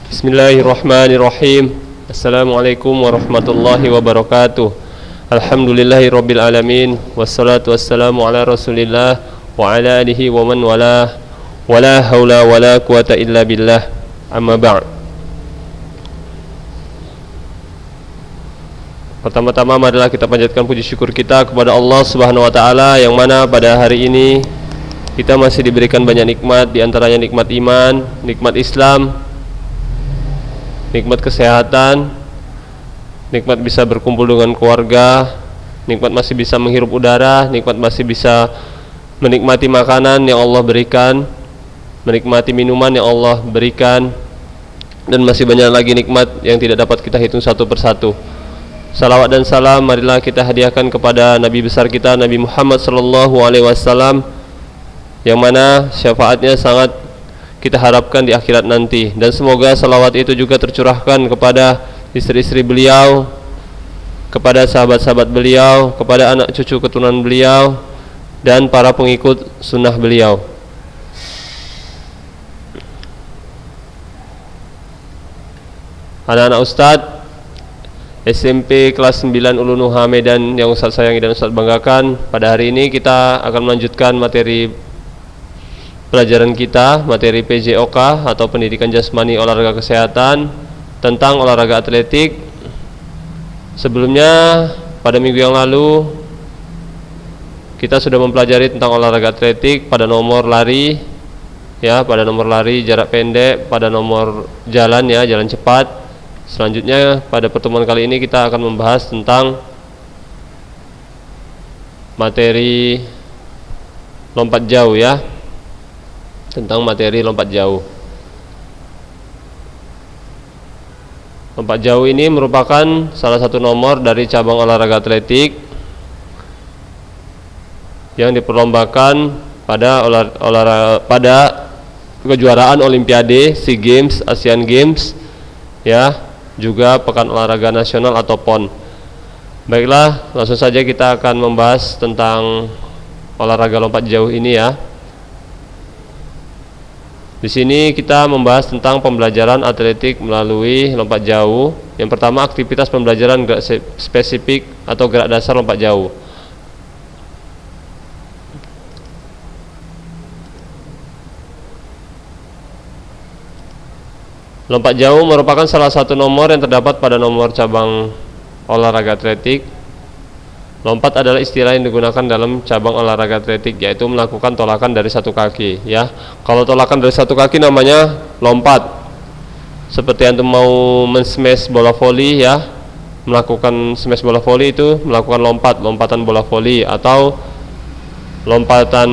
Bismillahirrahmanirrahim. Assalamualaikum warahmatullahi wabarakatuh. Alhamdulillahirabbil alamin wassalatu wassalamu ala Rasulillah wa ala alihi wa man walah. Wala haula wala quwata illa billah. Amma ba'd. Pertama-tama marilah kita panjatkan puji syukur kita kepada Allah Subhanahu wa taala yang mana pada hari ini kita masih diberikan banyak nikmat, di antaranya nikmat iman, nikmat Islam, nikmat kesehatan, nikmat bisa berkumpul dengan keluarga, nikmat masih bisa menghirup udara, nikmat masih bisa menikmati makanan yang Allah berikan, menikmati minuman yang Allah berikan, dan masih banyak lagi nikmat yang tidak dapat kita hitung satu persatu. Salawat dan salam marilah kita hadiahkan kepada Nabi besar kita, Nabi Muhammad SAW, yang mana syafaatnya sangat kita harapkan di akhirat nanti. Dan semoga salawat itu juga tercurahkan kepada istri-istri beliau, kepada sahabat-sahabat beliau, kepada anak cucu keturunan beliau, dan para pengikut sunnah beliau. Anak-anak Ustadz SMP kelas 9 Ulu Nuha Medan yang Ustadz sayangi dan Ustadz banggakan, pada hari ini kita akan melanjutkan materi pelajaran kita, materi PJOK atau Pendidikan Jasmani Olahraga Kesehatan tentang olahraga atletik. Sebelumnya pada minggu yang lalu kita sudah mempelajari tentang olahraga atletik pada nomor lari, ya, pada nomor lari jarak pendek, pada nomor jalan, ya, jalan cepat. Selanjutnya pada pertemuan kali ini kita akan membahas tentang materi lompat jauh, ya, tentang materi lompat jauh. Lompat jauh ini merupakan salah satu nomor dari cabang olahraga atletik yang diperlombakan pada kejuaraan Olimpiade, SEA Games, Asian Games, ya, juga Pekan Olahraga Nasional atau PON. Baiklah, langsung saja kita akan membahas tentang olahraga lompat jauh ini, ya. Di sini kita membahas tentang pembelajaran atletik melalui lompat jauh. Yang pertama, aktivitas pembelajaran gerak spesifik atau gerak dasar lompat jauh. Lompat jauh merupakan salah satu nomor yang terdapat pada nomor cabang olahraga atletik. Lompat adalah istilah yang digunakan dalam cabang olahraga atletik, yaitu melakukan tolakan dari satu kaki, ya. Kalau tolakan dari satu kaki namanya lompat. Seperti antum mau men-smash bola voli, ya, melakukan smash bola voli itu melakukan lompatan bola voli, atau lompatan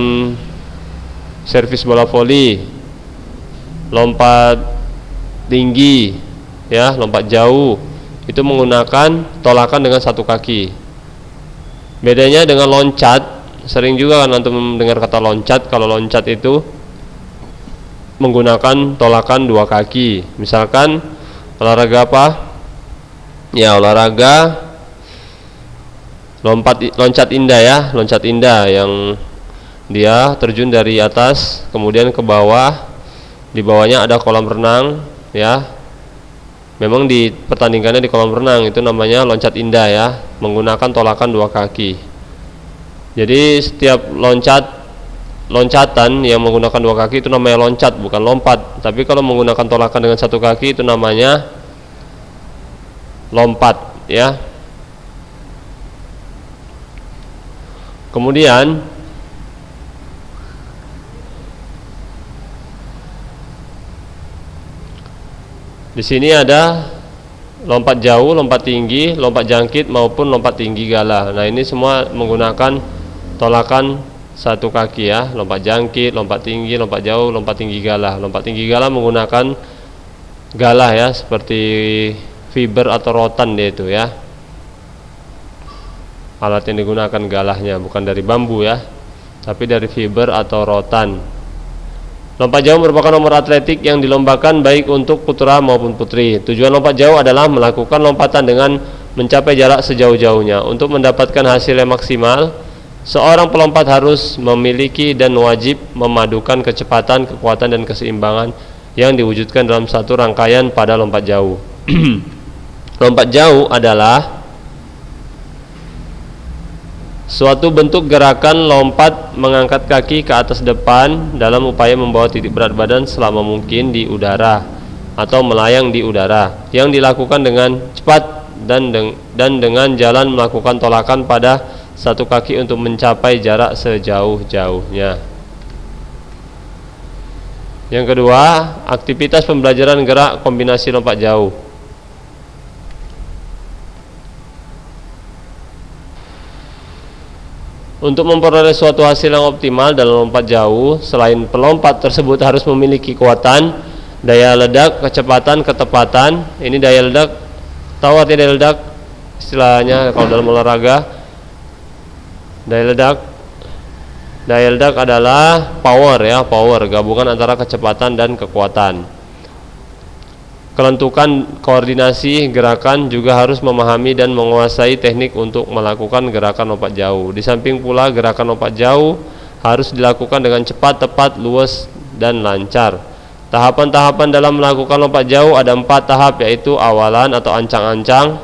servis bola voli, lompat tinggi, ya, lompat jauh, itu menggunakan tolakan dengan satu kaki. Bedanya dengan loncat, sering juga kan antum mendengar kata loncat. Kalau loncat itu menggunakan tolakan dua kaki. Misalkan olahraga apa? Ya, olahraga loncat indah, ya, loncat indah yang dia terjun dari atas kemudian ke bawah. Di bawahnya ada kolam renang, ya. Memang dipertandingannya di kolam renang, itu namanya loncat indah, ya, menggunakan tolakan dua kaki. Jadi setiap loncatan yang menggunakan dua kaki itu namanya loncat, bukan lompat. Tapi kalau menggunakan tolakan dengan satu kaki itu namanya lompat, ya. Kemudian di sini ada lompat jauh, lompat tinggi, lompat jangkit maupun lompat tinggi gala. Nah, ini semua menggunakan tolakan satu kaki, ya. Lompat jangkit, lompat tinggi, lompat jauh, lompat tinggi gala. Lompat tinggi gala menggunakan galah, ya, seperti fiber atau rotan dia itu, ya. Alat yang digunakan galahnya bukan dari bambu, ya, tapi dari fiber atau rotan. Lompat jauh merupakan nomor atletik yang dilombakan baik untuk putra maupun putri. Tujuan lompat jauh adalah melakukan lompatan dengan mencapai jarak sejauh-jauhnya. Untuk mendapatkan hasil yang maksimal, seorang pelompat harus memiliki dan wajib memadukan kecepatan, kekuatan, dan keseimbangan yang diwujudkan dalam satu rangkaian pada lompat jauh. Lompat jauh adalah suatu bentuk gerakan lompat mengangkat kaki ke atas depan dalam upaya membawa titik berat badan selama mungkin di udara atau melayang di udara, yang dilakukan dengan cepat dan dengan jalan melakukan tolakan pada satu kaki untuk mencapai jarak sejauh-jauhnya. Yang kedua, aktivitas pembelajaran gerak kombinasi lompat jauh. Untuk memperoleh suatu hasil yang optimal dalam lompat jauh, selain pelompat tersebut harus memiliki kekuatan, daya ledak, kecepatan, ketepatan. Ini daya ledak, tahu arti daya ledak? Istilahnya kalau dalam olahraga, daya ledak adalah power ya, power, gabungan antara kecepatan dan kekuatan. Kelentukan koordinasi gerakan juga harus memahami dan menguasai teknik untuk melakukan gerakan lompat jauh. Di samping pula gerakan lompat jauh harus dilakukan dengan cepat, tepat, luas, dan lancar. Tahapan-tahapan dalam melakukan lompat jauh ada 4 tahap, yaitu awalan atau ancang-ancang,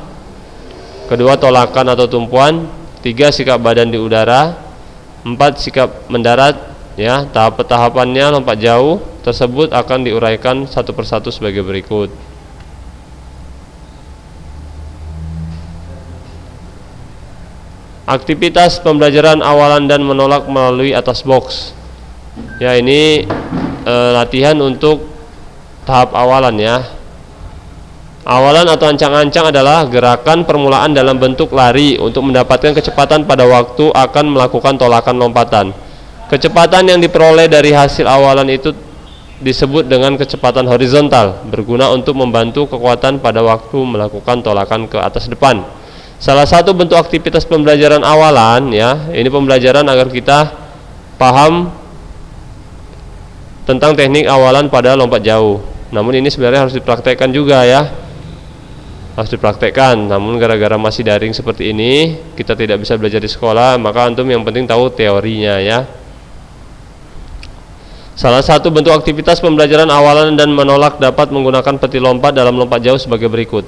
kedua tolakan atau tumpuan, 3 sikap badan di udara, 4 sikap mendarat. Ya, tahap-tahapannya lompat jauh tersebut akan diuraikan satu persatu sebagai berikut. Aktivitas pembelajaran awalan dan menolak melalui atas box. Ya, ini latihan untuk tahap awalan ya. Awalan atau ancang-ancang adalah gerakan permulaan dalam bentuk lari untuk mendapatkan kecepatan pada waktu akan melakukan tolakan lompatan. Kecepatan yang diperoleh dari hasil awalan itu disebut dengan kecepatan horizontal, berguna untuk membantu kekuatan pada waktu melakukan tolakan ke atas depan. Salah satu bentuk aktivitas pembelajaran awalan ya, ini pembelajaran agar kita paham tentang teknik awalan pada lompat jauh. Namun ini sebenarnya harus dipraktekkan juga ya. Harus dipraktekkan, namun gara-gara masih daring seperti ini, kita tidak bisa belajar di sekolah, maka antum yang penting tahu teorinya ya. Salah satu bentuk aktivitas pembelajaran awalan dan menolak dapat menggunakan peti lompat dalam lompat jauh sebagai berikut.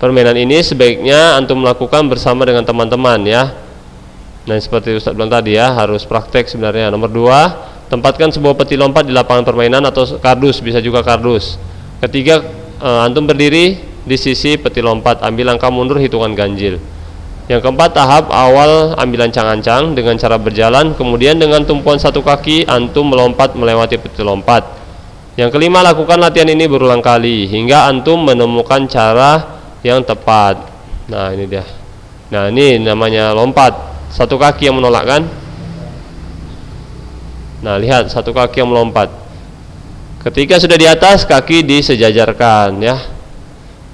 Permainan ini sebaiknya antum melakukan bersama dengan teman-teman ya. Nah, seperti Ustaz bilang tadi ya, harus praktek sebenarnya. Nomor 2, tempatkan sebuah peti lompat di lapangan permainan atau kardus, bisa juga kardus. Ketiga, antum berdiri di sisi peti lompat, ambil langkah mundur hitungan ganjil. Yang keempat, tahap awal ambil ancang-ancang dengan cara berjalan, kemudian dengan tumpuan satu kaki antum melompat melewati peti lompat. Yang kelima, lakukan latihan ini berulang kali hingga antum menemukan cara yang tepat. Nah, ini dia. Nah, ini namanya lompat. Satu kaki yang menolak kan? Nah, lihat, satu kaki yang melompat. Ketika sudah di atas, kaki disejajarkan ya.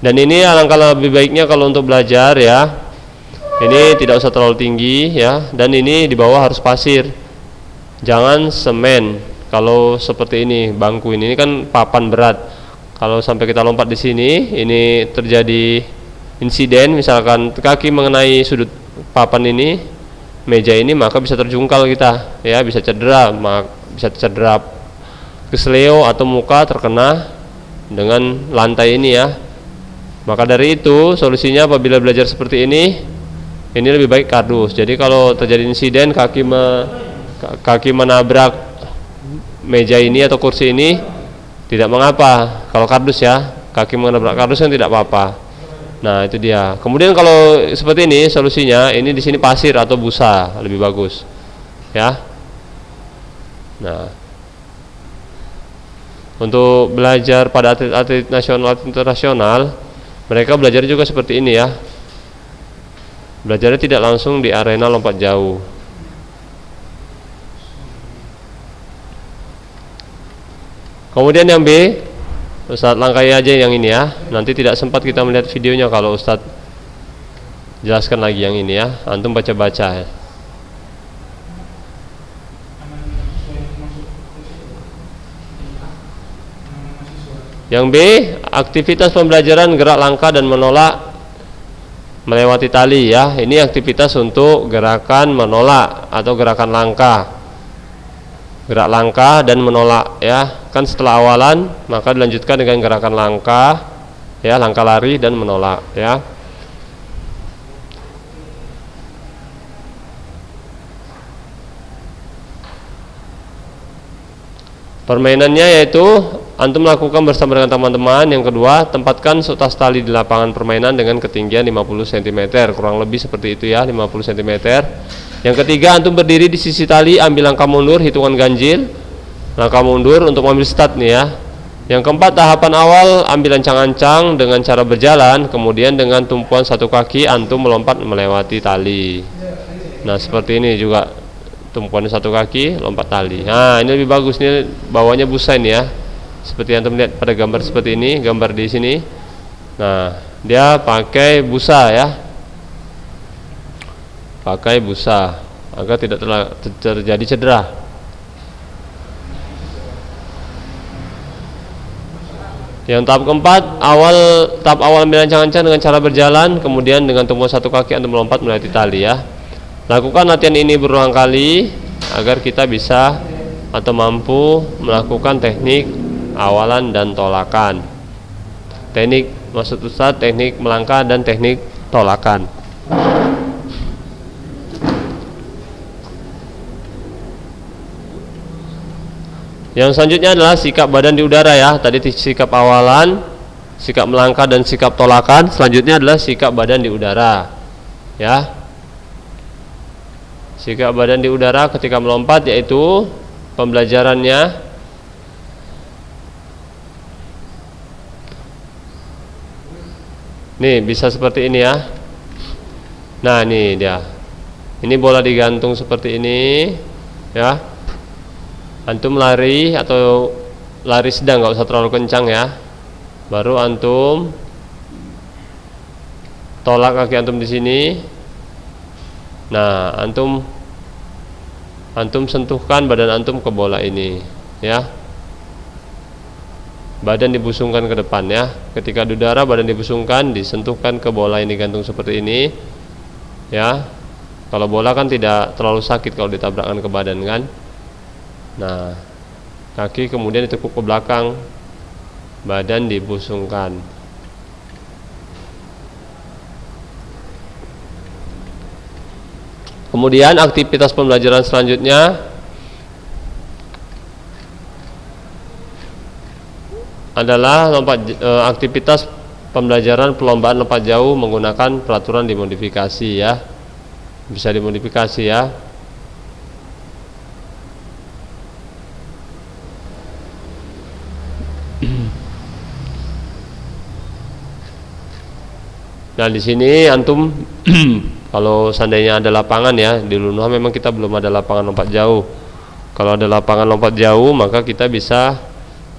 Dan ini alangkah lebih baiknya kalau untuk belajar ya. Ini tidak usah terlalu tinggi ya, dan ini di bawah harus pasir. Jangan semen. Kalau seperti ini, bangku ini kan papan berat. Kalau sampai kita lompat di sini, ini terjadi insiden, misalkan kaki mengenai sudut papan ini, meja ini, maka bisa terjungkal kita ya, bisa cedera, bisa cedera kesleo atau muka terkena dengan lantai ini ya. Maka dari itu solusinya apabila belajar seperti ini lebih baik kardus. Jadi kalau terjadi insiden kaki menabrak meja ini atau kursi ini, tidak mengapa. Kalau kardus ya, kaki menabrak kardus kan tidak apa-apa. Nah, itu dia. Kemudian kalau seperti ini solusinya, ini di sini pasir atau busa lebih bagus. Ya. Nah, untuk belajar pada atlet-atlet nasional atau internasional, mereka belajar juga seperti ini ya. Belajarnya tidak langsung di arena lompat jauh. Kemudian yang B, Ustadz langkai aja yang ini ya. Nanti tidak sempat kita melihat videonya kalau Ustadz jelaskan lagi yang ini ya. Antum baca-baca ya. Yang B, aktivitas pembelajaran gerak langkah dan menolak melewati tali ya. Ini aktivitas untuk gerakan menolak atau gerakan langkah. Gerak langkah dan menolak ya. Kan setelah awalan maka dilanjutkan dengan gerakan langkah ya, langkah lari dan menolak ya. Permainannya yaitu antum melakukan bersama dengan teman-teman. Yang kedua, tempatkan seutas tali di lapangan permainan dengan ketinggian 50 cm, kurang lebih seperti itu ya, 50 cm. Yang ketiga, antum berdiri di sisi tali, ambil langkah mundur, hitungan ganjil, langkah mundur untuk mengambil start nih ya. Yang keempat, tahapan awal, ambil ancang-ancang dengan cara berjalan, kemudian dengan tumpuan satu kaki antum melompat melewati tali. Nah seperti ini juga, tumpuan satu kaki lompat tali. Nah ini lebih bagus nih, bawahnya busa ini ya, seperti yang antum lihat pada gambar seperti ini, gambar di sini. Nah dia pakai busa ya, pakai busa agar tidak terjadi cedera. Yang tahap keempat, tahap awal ambil ancang-ancang dengan cara berjalan, kemudian dengan tumpuan satu kaki antum melompat melewati tali ya. Lakukan latihan ini berulang kali agar kita bisa atau mampu melakukan teknik awalan dan tolakan. Teknik maksud Ustaz, teknik melangkah dan teknik tolakan. Yang selanjutnya adalah sikap badan di udara ya. Tadi sikap awalan, sikap melangkah dan sikap tolakan. Selanjutnya adalah sikap badan di udara. Ya. Sikap badan di udara ketika melompat yaitu pembelajarannya nih bisa seperti ini ya. Nah, ini dia. Ini bola digantung seperti ini ya. Antum lari atau lari sedang, nggak usah terlalu kencang ya. Baru antum tolak kaki antum di sini. Nah, antum sentuhkan badan antum ke bola ini ya. Badan dibusungkan ke depan ya. Ketika di udara badan dibusungkan, disentuhkan ke bola ini, gantung seperti ini ya. Kalau bola kan tidak terlalu sakit kalau ditabrakkan ke badan kan. Nah, kaki kemudian ditekuk ke belakang, badan dibusungkan. Kemudian aktivitas pembelajaran selanjutnya adalah aktivitas pembelajaran perlombaan lompat jauh menggunakan peraturan dimodifikasi ya. Bisa dimodifikasi ya. Nah di sini antum kalau seandainya ada lapangan ya, di Lunuh memang kita belum ada lapangan lompat jauh. Kalau ada lapangan lompat jauh maka kita bisa,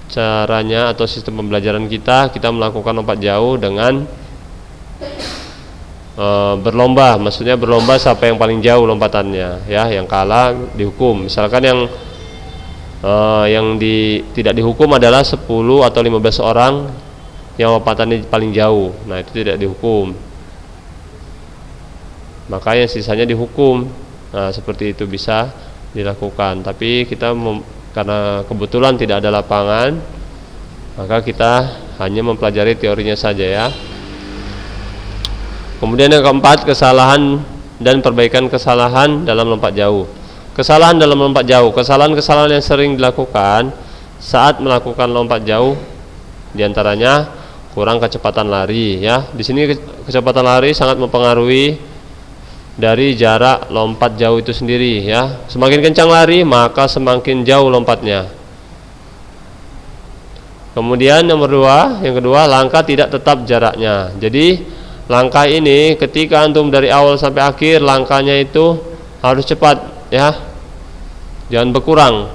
caranya atau sistem pembelajaran kita melakukan lompat jauh dengan berlomba. Maksudnya berlomba siapa yang paling jauh lompatannya ya, yang kalah dihukum. Misalkan yang tidak dihukum adalah 10 atau 15 orang yang lompatannya paling jauh. Nah itu tidak dihukum, maka yang sisanya dihukum. Nah seperti itu bisa dilakukan. Tapi kita karena kebetulan tidak ada lapangan, maka kita hanya mempelajari teorinya saja ya. Kemudian yang keempat, kesalahan dan perbaikan kesalahan dalam lompat jauh. Kesalahan dalam lompat jauh, kesalahan-kesalahan yang sering dilakukan saat melakukan lompat jauh, diantaranya kurang kecepatan lari ya. Di sini kecepatan lari sangat mempengaruhi dari jarak lompat jauh itu sendiri ya. Semakin kencang lari maka semakin jauh lompatnya. Kemudian yang kedua, langkah tidak tetap jaraknya. Jadi langkah ini ketika antum dari awal sampai akhir langkahnya itu harus cepat ya, jangan berkurang.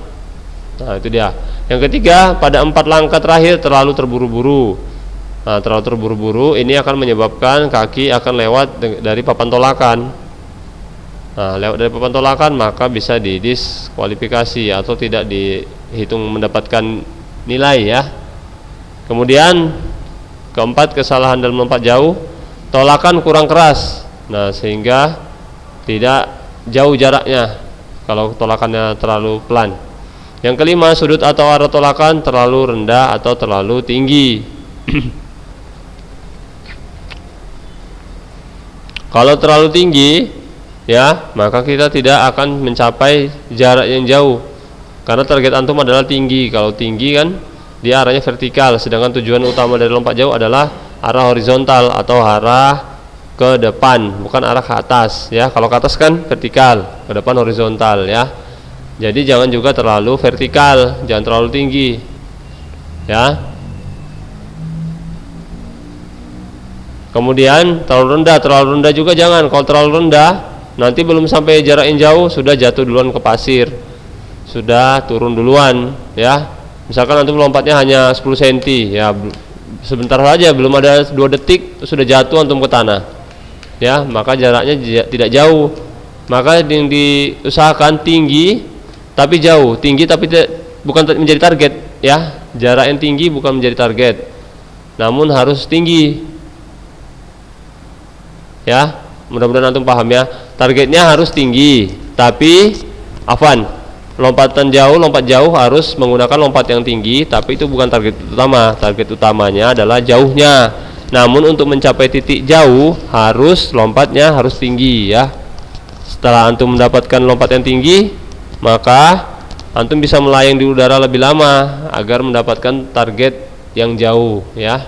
Nah itu dia. Yang ketiga, pada 4 langkah terakhir terlalu terburu-buru. Nah, terlalu terburu-buru ini akan menyebabkan kaki akan lewat dari papan tolakan. Nah, lewat dari papan tolakan maka bisa didiskualifikasi atau tidak dihitung mendapatkan nilai ya. Kemudian keempat, kesalahan dalam lompat jauh, tolakan kurang keras. Nah, sehingga tidak jauh jaraknya kalau tolakannya terlalu pelan. Yang kelima, sudut atau arah tolakan terlalu rendah atau terlalu tinggi. Kalau terlalu tinggi, ya, maka kita tidak akan mencapai jarak yang jauh. Karena target antum adalah tinggi. Kalau tinggi kan dia arahnya vertikal, sedangkan tujuan utama dari lompat jauh adalah arah horizontal atau arah ke depan, bukan arah ke atas, ya. Kalau ke atas kan vertikal, ke depan horizontal, ya. Jadi jangan juga terlalu vertikal, jangan terlalu tinggi, ya. Kemudian terlalu rendah juga jangan. Kalau terlalu rendah, nanti belum sampai jarak yang jauh sudah jatuh duluan ke pasir, sudah turun duluan, ya. Misalkan antum lompatnya hanya 10 cm, ya, sebentar saja, belum ada 2 detik sudah jatuh antum ke tanah, ya. Maka jaraknya tidak jauh. Maka yang diusahakan tinggi tapi jauh, tinggi tapi bukan menjadi target, ya. Jarak yang tinggi bukan menjadi target, namun harus tinggi, ya. Mudah-mudahan antum paham, ya. Targetnya harus tinggi, tapi lompat jauh harus menggunakan lompat yang tinggi, tapi itu bukan target utama. Target utamanya adalah jauhnya. Namun untuk mencapai titik jauh lompatnya harus tinggi, ya. Setelah antum mendapatkan lompat yang tinggi, maka antum bisa melayang di udara lebih lama agar mendapatkan target yang jauh, ya.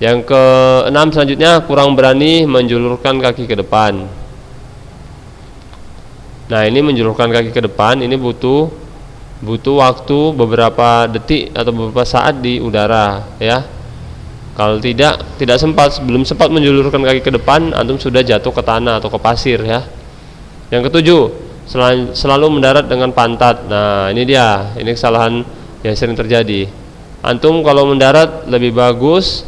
Yang keenam selanjutnya, kurang berani menjulurkan kaki ke depan. Nah, ini menjulurkan kaki ke depan ini butuh waktu beberapa detik atau beberapa saat di udara, ya. Kalau belum sempat menjulurkan kaki ke depan, antum sudah jatuh ke tanah atau ke pasir, ya. Yang ketujuh, selalu mendarat dengan pantat. Nah, ini kesalahan yang sering terjadi. Antum kalau mendarat lebih bagus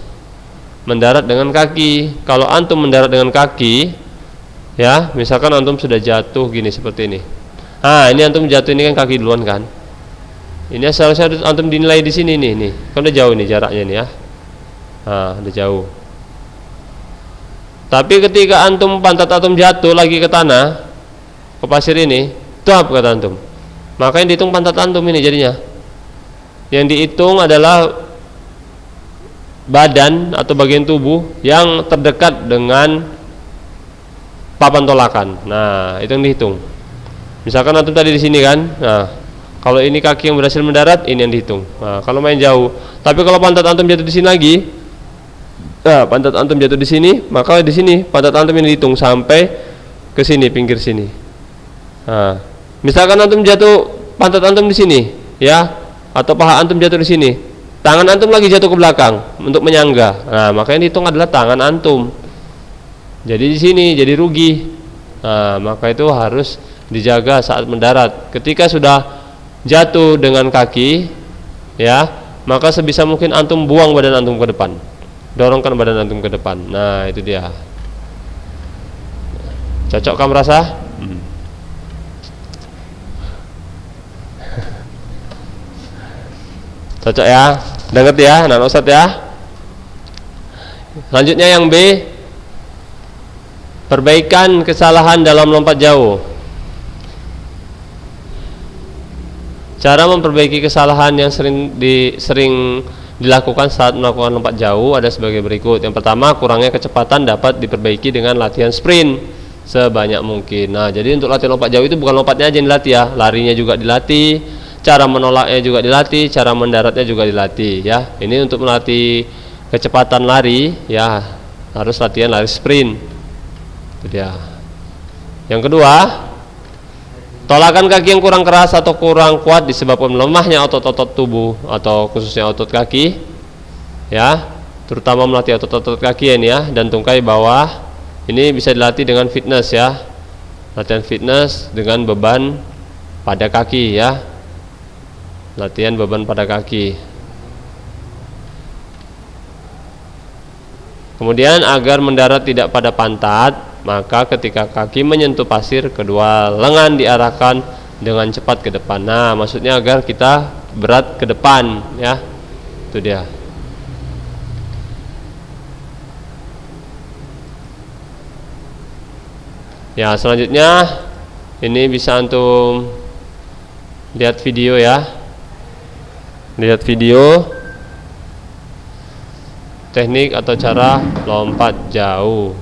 mendarat dengan kaki. Kalau antum mendarat dengan kaki, ya, misalkan antum sudah jatuh gini seperti ini. Ini antum jatuh ini kan kaki duluan kan. Ini seharusnya antum dinilai di sini nih. Kan udah jauh nih jaraknya nih, ya. Udah jauh. Tapi ketika pantat antum jatuh lagi ke tanah, ke pasir ini, tuap kata antum. Maka yang dihitung pantat antum ini jadinya. Yang dihitung adalah badan atau bagian tubuh yang terdekat dengan papan tolakan. Nah, itu yang dihitung. Misalkan antum tadi di sini kan. Nah, kalau ini kaki yang berhasil mendarat, ini yang dihitung. Nah, kalau main jauh. Tapi kalau pantat antum jatuh di sini lagi, pantat antum jatuh di sini, maka di sini pantat antum yang dihitung sampai ke sini, pinggir sini. Nah, misalkan antum jatuh pantat antum di sini, ya, atau paha antum jatuh di sini, tangan antum lagi jatuh ke belakang untuk menyangga. Nah, maka yang dihitung adalah tangan antum. Jadi di sini jadi rugi. Nah, maka itu harus dijaga saat mendarat. Ketika sudah jatuh dengan kaki, ya, maka sebisa mungkin antum buang badan antum ke depan. Dorongkan badan antum ke depan. Nah, itu dia. Cocok kamu rasa? Cocok, ya. Dengar ya, anak Ustaz, ya. Selanjutnya yang B, perbaikan kesalahan dalam lompat jauh. Cara memperbaiki kesalahan yang sering dilakukan saat melakukan lompat jauh ada sebagai berikut. Yang pertama, kurangnya kecepatan dapat diperbaiki dengan latihan sprint sebanyak mungkin. Nah, jadi untuk latihan lompat jauh itu bukan lompatnya aja yang dilatih, ya, larinya juga dilatih, cara menolaknya juga dilatih, cara mendaratnya juga dilatih, ya. Ini untuk melatih kecepatan lari, ya, harus latihan lari sprint. Itu dia. Yang kedua, tolakan kaki yang kurang keras atau kurang kuat disebabkan lemahnya otot-otot tubuh atau khususnya otot kaki, ya, terutama melatih otot-otot kaki ini, ya, dan tungkai bawah. Ini bisa dilatih dengan fitness, ya, latihan fitness dengan beban pada kaki, ya, latihan beban pada kaki. Kemudian agar mendarat tidak pada pantat, maka ketika kaki menyentuh pasir, kedua lengan diarahkan dengan cepat ke depan. Nah, maksudnya agar kita berat ke depan, ya. Itu dia. Ya, selanjutnya ini bisa antum lihat video ya. Lihat video teknik atau cara lompat jauh.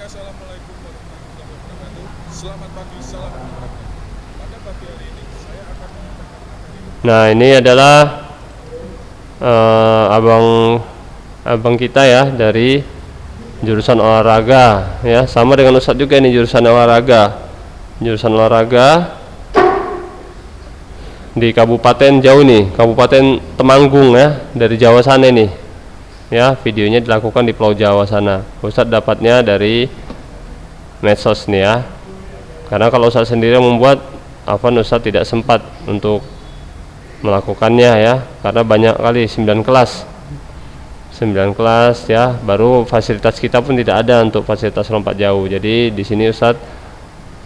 Assalamualaikum warahmatullahi wabarakatuh. Selamat pagi, salam olahraga. Pada pagi hari ini saya akan menyampaikan materi. Nah, ini adalah abang kita ya dari jurusan olahraga ya, sama dengan Ustadz juga ini jurusan olahraga di kabupaten jauh nih, Kabupaten Temanggung ya, dari Jawa sana nih ya. Videonya dilakukan di Pulau Jawa sana. Ustadz dapatnya dari medsos nih ya, karena kalau Ustadz sendiri yang membuat Ustadz tidak sempat untuk melakukannya ya, karena banyak kali 9 kelas ya, baru fasilitas kita pun tidak ada untuk fasilitas lompat jauh. Jadi di sini Ustadz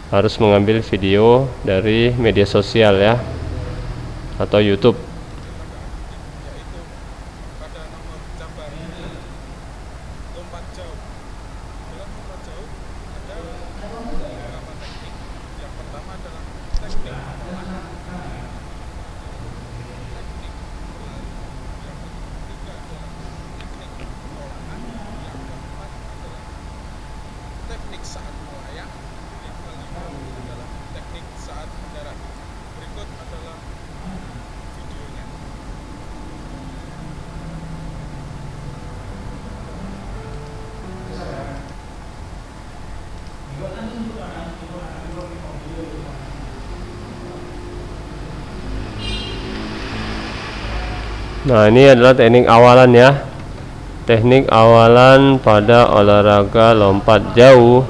harus mengambil video dari media sosial ya, atau YouTube. Yaitu pada nomor cabang lompat jauh. Dalam lompat jauh ada beberapa teknik. Yang pertama adalah teknik menolak. Teknik berlari. Yang ketiga adalah teknik penolakan. Yang keempat adalah teknik saat melayang. Yang kelima adalah teknik saat mendarat. Berikut adalah videonya. Nah, ini adalah teknik awalan ya, teknik awalan pada olahraga lompat jauh.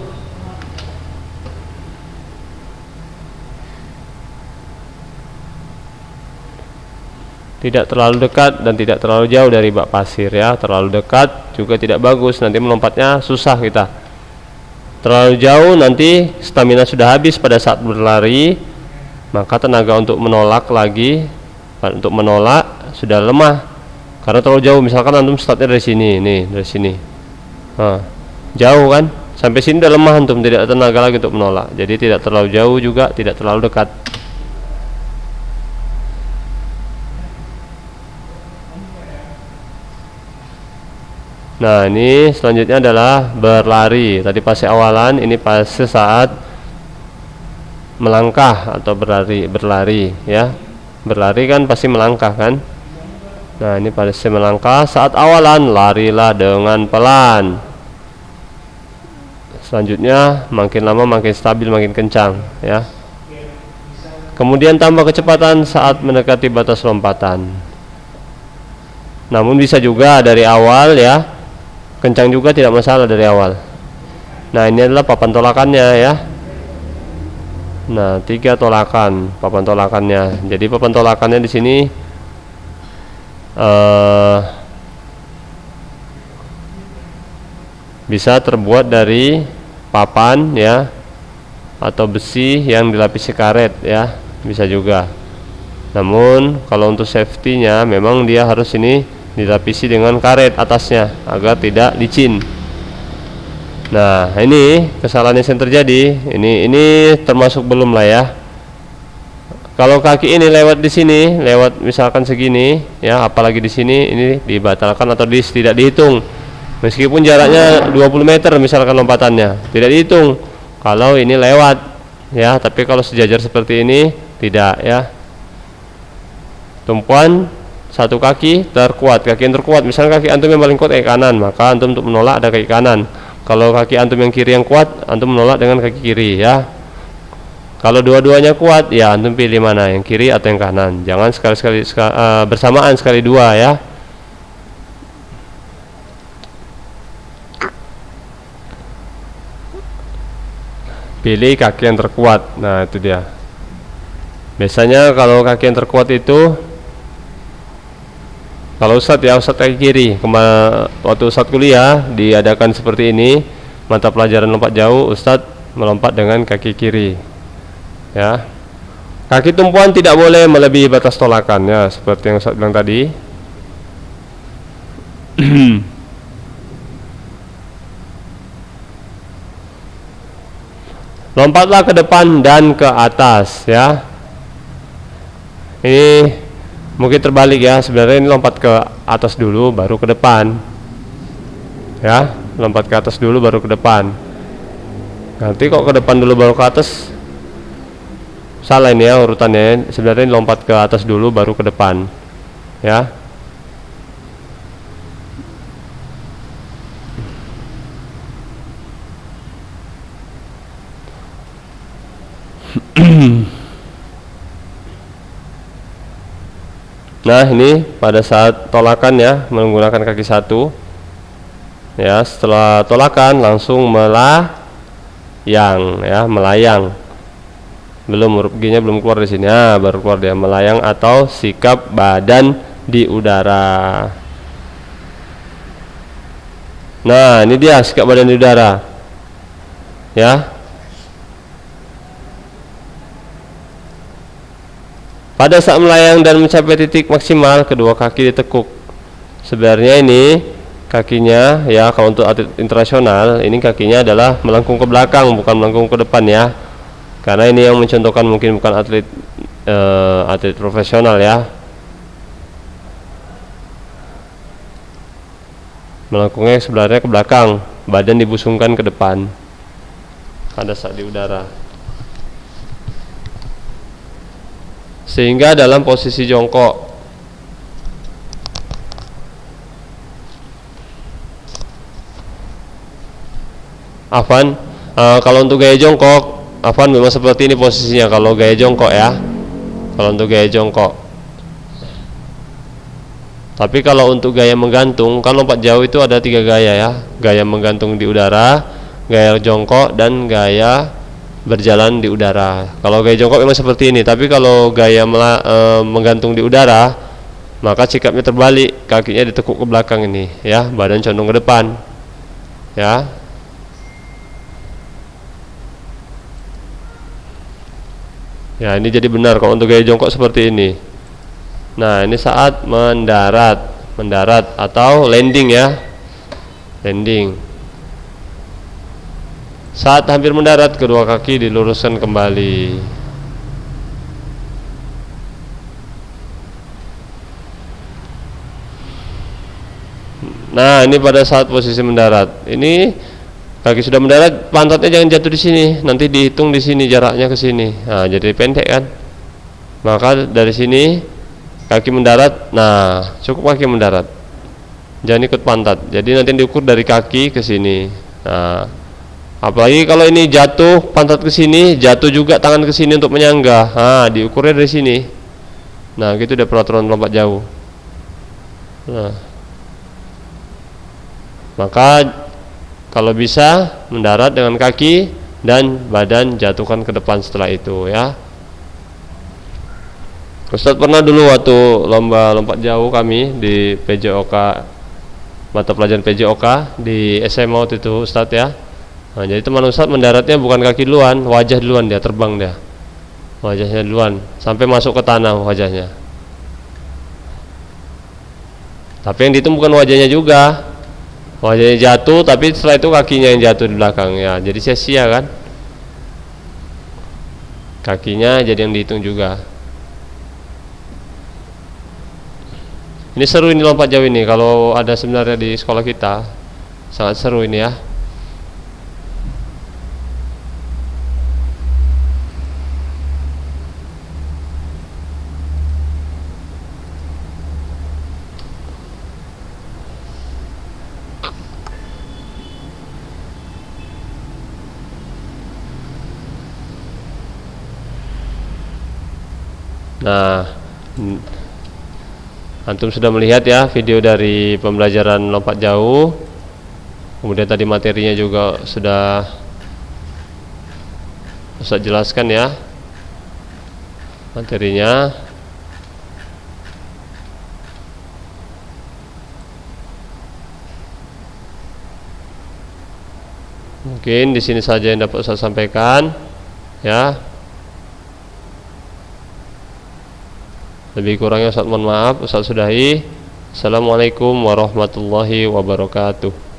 Tidak terlalu dekat dan tidak terlalu jauh dari bak pasir ya. Terlalu dekat juga tidak bagus, nanti melompatnya susah kita. Terlalu jauh nanti stamina sudah habis pada saat berlari, maka tenaga untuk menolak sudah lemah karena terlalu jauh. Misalkan antum startnya dari sini nih, dari sini, jauh kan, sampai sini udah lemah, antum tidak ada tenaga lagi untuk menolak. Jadi tidak terlalu jauh juga tidak terlalu dekat. Nah, ini selanjutnya adalah berlari. Tadi fase awalan, ini fase saat melangkah atau berlari ya. Berlari kan pasti melangkah kan. Nah, ini fase melangkah. Saat awalan, larilah dengan pelan. Selanjutnya makin lama makin stabil, makin kencang ya. Kemudian tambah kecepatan saat mendekati batas lompatan. Namun bisa juga dari awal ya, kencang juga tidak masalah dari awal. Nah, ini adalah papan tolakannya ya. Nah, 3 tolakan papan tolakannya. Jadi papan tolakannya di sini bisa terbuat dari papan ya, atau besi yang dilapisi karet ya, bisa juga. Namun kalau untuk safety-nya memang dia harus ini dilapisi dengan karet atasnya agar tidak licin. Nah, ini kesalahan yang terjadi. Ini termasuk belum lah ya. Kalau kaki ini lewat di sini, lewat misalkan segini ya, apalagi di sini, ini dibatalkan atau tidak dihitung. Meskipun jaraknya 20 meter misalkan lompatannya, tidak dihitung kalau ini lewat ya. Tapi kalau sejajar seperti ini tidak ya. Tumpuan satu kaki terkuat, kaki yang terkuat, misalnya kaki antum yang paling kuat kaki kanan, maka antum untuk menolak ada kaki kanan. Kalau kaki antum yang kiri yang kuat, antum menolak dengan kaki kiri ya. Kalau dua-duanya kuat, ya antum pilih mana, yang kiri atau yang kanan. Jangan sekali-sekali bersamaan sekali dua ya. pilih kaki yang terkuat. Nah, itu dia. Biasanya kalau kaki yang terkuat itu, kalau Ustadz ya, Ustadz kaki kiri. Waktu Ustadz kuliah diadakan seperti ini, mata pelajaran lompat jauh, Ustadz melompat dengan kaki kiri. Ya. Kaki tumpuan tidak boleh melebihi batas tolakan ya, seperti yang Ustadz bilang tadi. Lompatlah ke depan dan ke atas ya. Ini mungkin terbalik ya, sebenarnya ini lompat ke atas dulu baru ke depan. Ya, lompat ke atas dulu baru ke depan. Nanti kok ke depan dulu baru ke atas, salah ini ya urutannya. Sebenarnya ini lompat ke atas dulu baru ke depan. Ya. Nah, ini pada saat tolakan ya, menggunakan kaki satu. Ya, setelah tolakan langsung melayang ya, melayang. Belum huruf G-nya belum keluar di sini. Ah, baru keluar dia, melayang atau sikap badan di udara. Nah, ini dia sikap badan di udara. Ya. Pada saat melayang dan mencapai titik maksimal, kedua kaki ditekuk. Sebenarnya ini kakinya ya, kalau untuk atlet internasional ini kakinya adalah melengkung ke belakang, bukan melengkung ke depan ya. Karena ini yang mencontohkan mungkin bukan atlet atlet profesional ya. Melengkungnya sebenarnya ke belakang, badan dibusungkan ke depan pada saat di udara. Sehingga dalam posisi jongkok, kalau untuk gaya jongkok, memang seperti ini posisinya kalau gaya jongkok ya. Kalau untuk gaya jongkok. Tapi kalau untuk gaya menggantung, kan lompat jauh itu ada 3 gaya ya. Gaya menggantung di udara, gaya jongkok, dan gaya berjalan di udara. Kalau gaya jongkok memang seperti ini, tapi kalau gaya menggantung di udara, maka sikapnya terbalik, kakinya ditekuk ke belakang ini ya, badan condong ke depan ya. Ya, ini jadi benar kalau untuk gaya jongkok seperti ini. Nah, ini saat mendarat atau landing ya, landing. Saat hampir mendarat, kedua kaki diluruskan kembali. Nah, ini pada saat posisi mendarat. Ini kaki sudah mendarat, pantatnya jangan jatuh di sini. Nanti dihitung di sini jaraknya ke sini. Nah, jadi pendek kan? Maka dari sini kaki mendarat. Nah, cukup kaki mendarat. Jangan ikut pantat. Jadi nanti diukur dari kaki ke sini. Nah, apalagi kalau ini jatuh pantat ke sini, jatuh juga tangan ke sini untuk menyanggah. Nah, diukurnya dari sini. Nah, gitu udah peraturan lompat jauh. Nah, maka kalau bisa mendarat dengan kaki dan badan jatuhkan ke depan setelah itu ya. Ustadz pernah dulu waktu lomba lompat jauh kami di PJOK, mata pelajaran PJOK di SMA waktu itu Ustadz ya. Nah, jadi teman Ustadz mendaratnya bukan kaki duluan, wajah duluan, dia terbang dia. Wajahnya duluan sampai masuk ke tanah wajahnya. Tapi yang dihitung bukan wajahnya juga. Wajahnya jatuh, tapi setelah itu kakinya yang jatuh di belakang ya. Jadi sia-sia kan? Kakinya jadi yang dihitung juga. Ini seru ini lompat jauh ini. Kalau ada sebenarnya di sekolah kita, sangat seru ini ya. Nah, antum sudah melihat ya video dari pembelajaran lompat jauh. Kemudian tadi materinya juga sudah Ustaz jelaskan ya materinya. Mungkin di sini saja yang dapat Ustaz sampaikan ya. Lebih kurangnya Ustaz mohon maaf. Ustaz sudahi. Assalamualaikum warahmatullahi wabarakatuh.